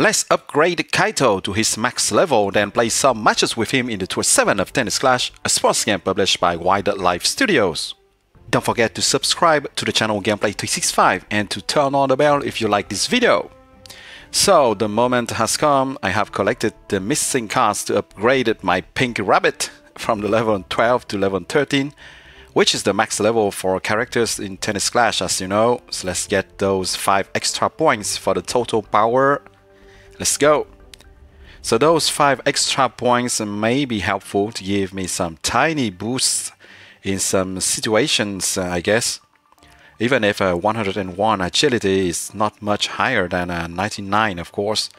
Let's upgrade Kaito to his max level, then play some matches with him in the Tour 7 of Tennis Clash, a sports game published by Wildlife Studios. Don't forget to subscribe to the channel Gameplay 365 and to turn on the bell if you like this video. So the moment has come. I have collected the missing cards to upgrade my pink rabbit from the level 12 to level 13, which is the max level for characters in Tennis Clash, as you know. So let's get those 5 extra points for the total power. Let's go. So those 5 extra points may be helpful to give me some tiny boosts in some situations, I guess. Even if 101 agility is not much higher than 99, of course,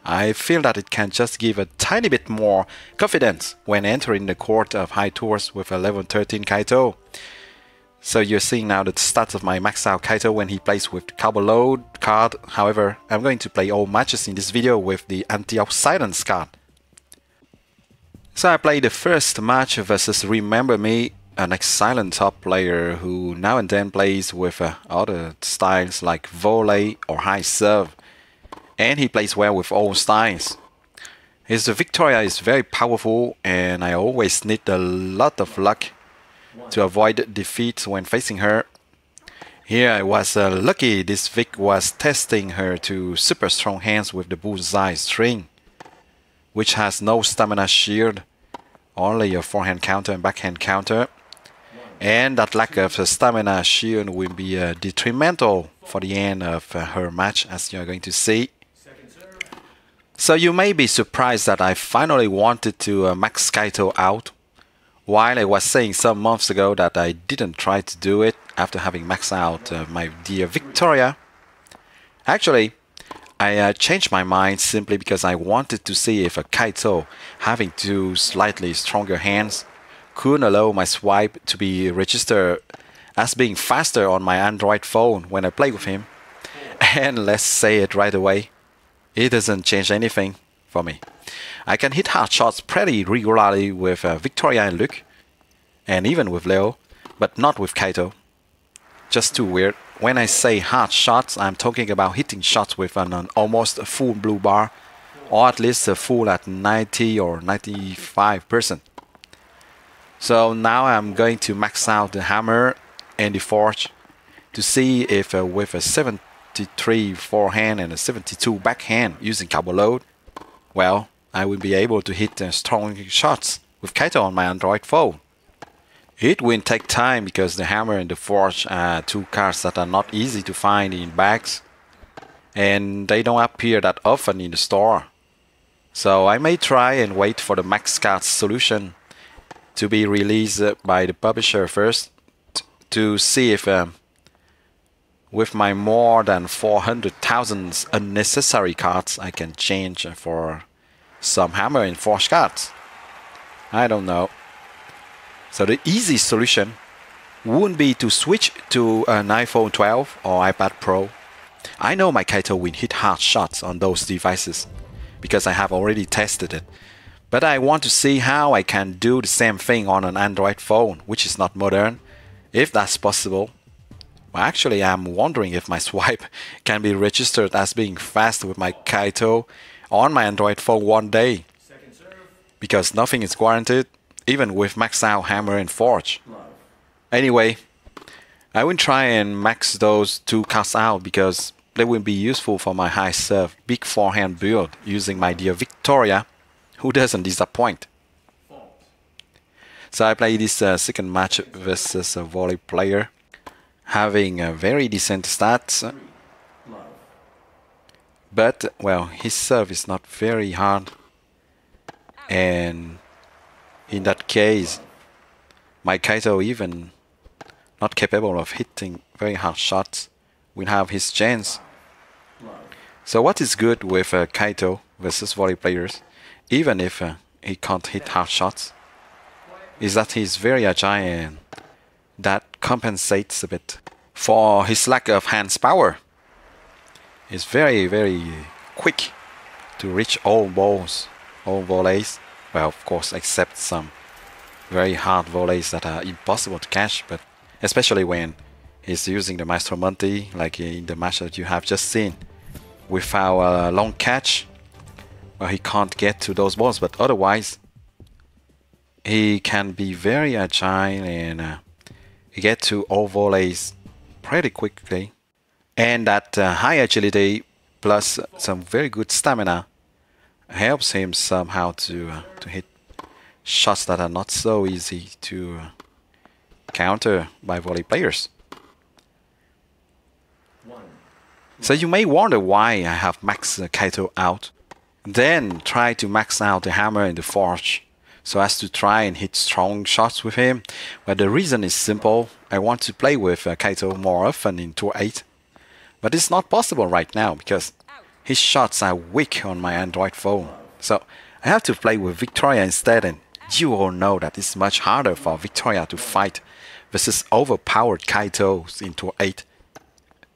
I feel that it can just give a tiny bit more confidence when entering the court of high tours with a level 13 Kaito. So you're seeing now the stats of my maxed out Kaito when he plays with the Carbon Load card. However, I'm going to play all matches in this video with the Antioxidants card. So I played the first match versus Remember Me, an excellent top player who now and then plays with other styles like volley or high serve. And he plays well with all styles. His Victoria is very powerful and I always need a lot of luck to avoid defeat when facing her. Here I was lucky this Vic was testing her to super strong hands with the Bullseye string, which has no stamina shield, only a forehand counter and backhand counter. And that lack of stamina shield will be detrimental for the end of her match, as you're going to see. So you may be surprised that I finally wanted to max Kaito out, while I was saying some months ago that I didn't try to do it after having maxed out my dear Victoria. Actually, I changed my mind simply because I wanted to see if a Kaito having 2 slightly stronger hands could allow my swipe to be registered as being faster on my Android phone when I play with him. And let's say it right away, it doesn't change anything for me. I can hit hard shots pretty regularly with Victoria and Luke, and even with Leo, but not with Kaito. Just too weird. When I say hard shots, I'm talking about hitting shots with an almost full blue bar, or at least a full at 90 or 95%. So now I'm going to max out the hammer and the forge to see if with a 73 forehand and a 72 backhand using Carbon Load, well, I will be able to hit strong shots with Kaito on my Android phone. It will take time because the hammer and the forge are 2 cards that are not easy to find in bags, and they don't appear that often in the store. So I may try and wait for the max cards solution to be released by the publisher first to see if with my more than 400,000 unnecessary cards I can change for some hammer and forge cards. I don't know. So the easy solution wouldn't be to switch to an iPhone 12 or iPad Pro. I know my Kaito will hit hard shots on those devices because I have already tested it. But I want to see how I can do the same thing on an Android phone, which is not modern, if that's possible. Well, actually, I'm wondering if my swipe can be registered as being fast with my Kaito on my Android phone one day. Because nothing is guaranteed, even with max out hammer and forge. Anyway, I will try and max those 2 cards out because they will be useful for my high serve, big forehand build using my dear Victoria, who doesn't disappoint. So I play this second match versus a volley player, having very decent stats. But, well, his serve is not very hard. And in that case, my Kaito, even not capable of hitting very hard shots, will have his chance. So what is good with Kaito versus volley players, even if he can't hit hard shots, is that he's very agile and that compensates a bit for his lack of hands power. He's very, very quick to reach all balls, all volleys. Well, of course, except some very hard volleys that are impossible to catch, but especially when he's using the Maestro Monte, like in the match that you have just seen. without a long catch. Well, he can't get to those balls, but otherwise he can be very agile and he get to all volleys pretty quickly. And that high agility plus some very good stamina helps him somehow to hit shots that are not so easy to counter by volley players. So you may wonder why I have maxed Kaito out. Then try to max out the hammer and the forge so as to try and hit strong shots with him. Well, the reason is simple. I want to play with Kaito more often in Tour 8. But it's not possible right now because his shots are weak on my Android phone. So I have to play with Victoria instead, and you all know that it's much harder for Victoria to fight versus overpowered Kaito in Tour 8.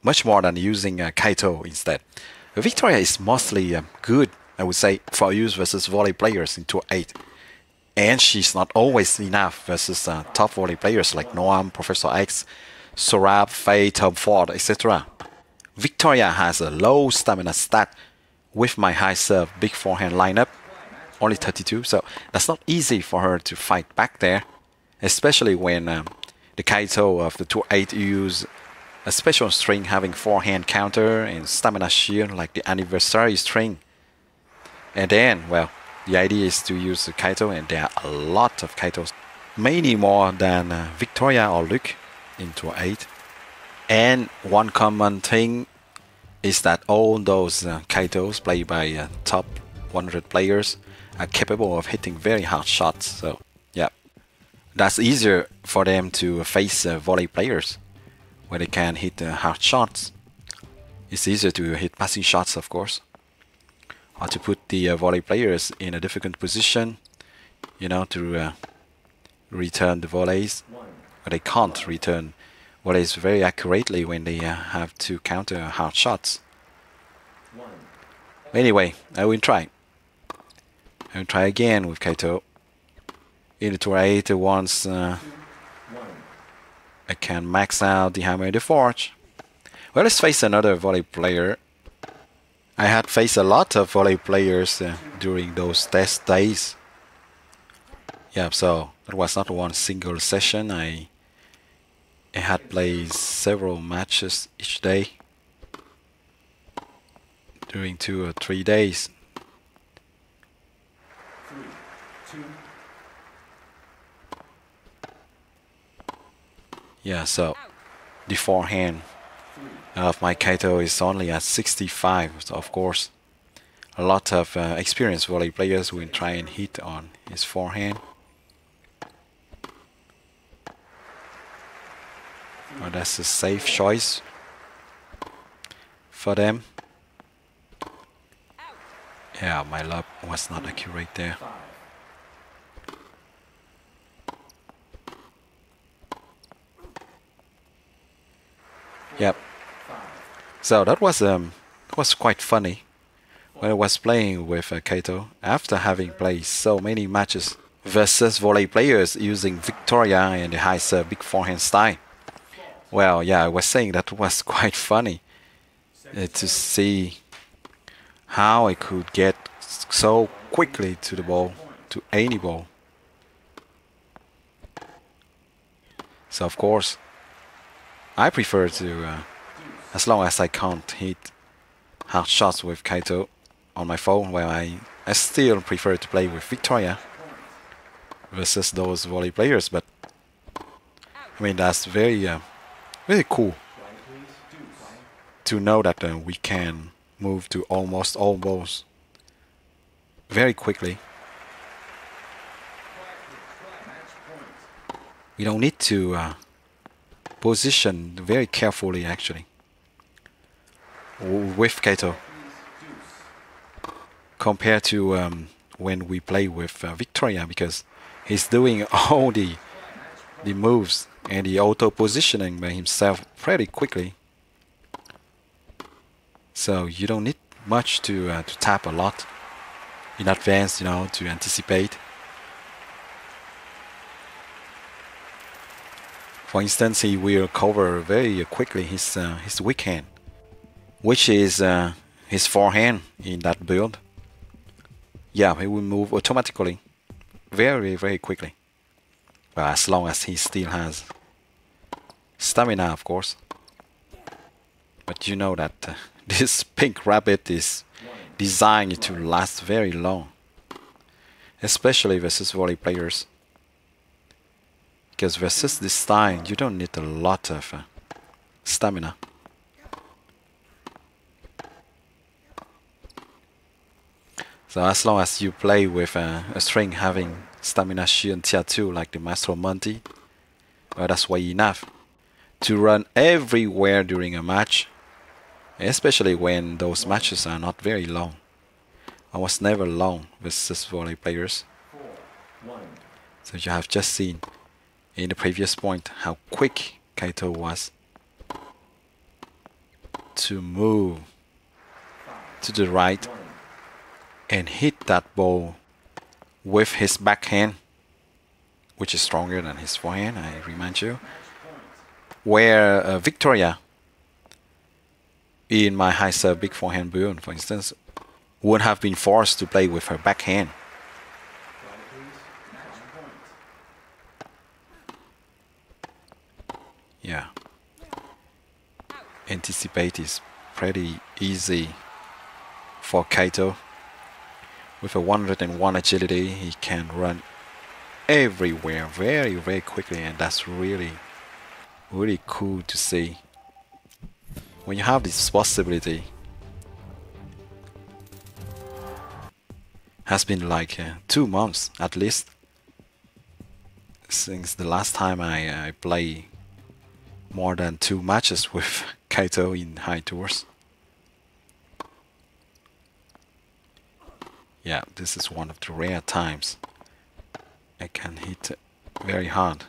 Much more than using Kaito instead. Victoria is mostly good, I would say, for use versus volley players in Tour 8. And she's not always enough versus top volley players like Noam, Professor X, Sorab, Faye, Tom Ford, etc. Victoria has a low stamina stat with my high serve, big forehand lineup, only 32, so that's not easy for her to fight back there, especially when the Kaito of the Tour 8 use a special string having forehand counter and stamina shield like the anniversary string. And then, well, the idea is to use the Kaito, and there are a lot of Kaitos, many more than Victoria or Luke in Tour 8. And one common thing is that all those Kaitos played by top 100 players are capable of hitting very hard shots. So yeah, that's easier for them to face volley players where they can hit hard shots. It's easier to hit passing shots, of course, or to put the volley players in a difficult position, you know, to return the volleys. But they can't return volleys very accurately when they have to counter hard shots. Anyway, I will try. I will try again with Kaito. In the Tour 8 once I can max out the hammer and the forge. Well, let's face another volley player. I had faced a lot of volley players during those test days. Yeah, so that was not one single session. I had played several matches each day during 2 or 3 days. Yeah, so the forehand of my Kaito is only at 65, so of course a lot of experienced volley players will try and hit on his forehand. Well, that's a safe choice for them. Yeah, my lob was not accurate there. Yep. So that was quite funny when I was playing with Kaito after having played so many matches versus volley players using Victoria and the high serve big forehand style. Well, yeah, I was saying that was quite funny to see how I could get so quickly to the ball, to any ball. So of course, I prefer to, as long as I can't hit hard shots with Kaito on my phone, well, I still prefer to play with Victoria versus those volley players. But I mean, that's very cool to know that we can move to almost all balls very quickly. We don't need to position very carefully, actually, with Kaito compared to when we play with Victoria, because he's doing all the moves and the auto positioning by himself pretty quickly. So you don't need much to tap a lot in advance, you know, to anticipate. For instance, he will cover very quickly his weak hand, which is his forehand in that build, yeah, he will move automatically very, very quickly. But as long as he still has stamina, of course. But you know that this pink rabbit is designed to last very long, especially versus volley players. Because versus this style, you don't need a lot of stamina. So as long as you play with a string having stamina shield and tier 2 like the Maestro Monty, well, that's way enough to run everywhere during a match, especially when those matches are not very long. I was never long versus volley players. So you have just seen in the previous point how quick Kaito was to move to the right and hit that ball with his backhand, which is stronger than his forehand, I remind you. Where Victoria in my high serve big forehand build, for instance, would have been forced to play with her backhand. Yeah. Anticipate is pretty easy for Kaito. With a 101 agility, he can run everywhere very, very quickly, and that's really, really cool to see. When you have this possibility, has been like 2 months at least since the last time I play more than 2 matches with Kaito in high tours. Yeah, this is one of the rare times I can hit very hard.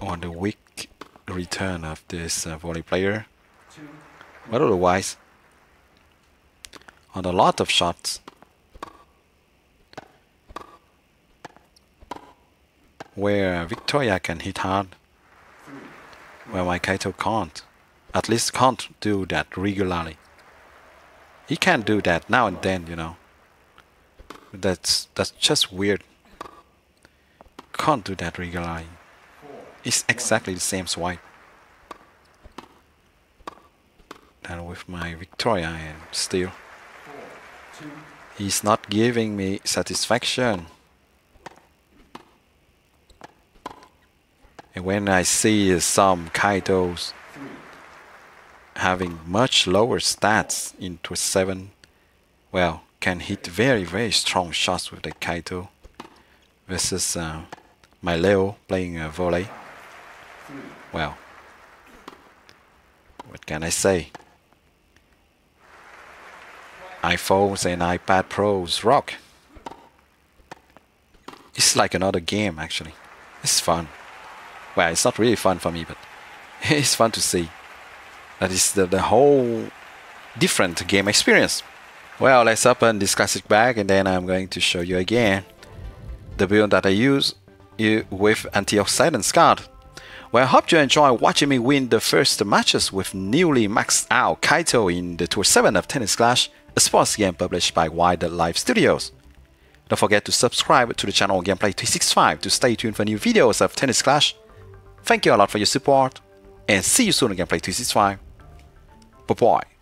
On the weak return of this volley player, but otherwise on a lot of shots where Victoria can hit hard, where my Kaito can't. At least can't do that regularly. He can do that now and then, you know. That's just weird. Can't do that regularly. It's exactly the same swipe. And with my Victoria, and still he's not giving me satisfaction. And when I see some Kaitos having much lower stats in Twist 7, well, can hit very, very strong shots with the Kaito versus my Leo playing a volley. Well, what can I say? iPhones and iPad Pros rock. It's like another game actually. It's fun. Well, it's not really fun for me, but it's fun to see. That is the whole different game experience. Well, let's open this classic bag and then I'm going to show you again the build that I use with Antioxidant card. Well, I hope you enjoy watching me win the first matches with newly maxed out Kaito in the Tour 7 of Tennis Clash, a sports game published by Wildlife Studios. Don't forget to subscribe to the channel Gameplay 365 to stay tuned for new videos of Tennis Clash. Thank you a lot for your support and see you soon on Gameplay 365. Bye-bye.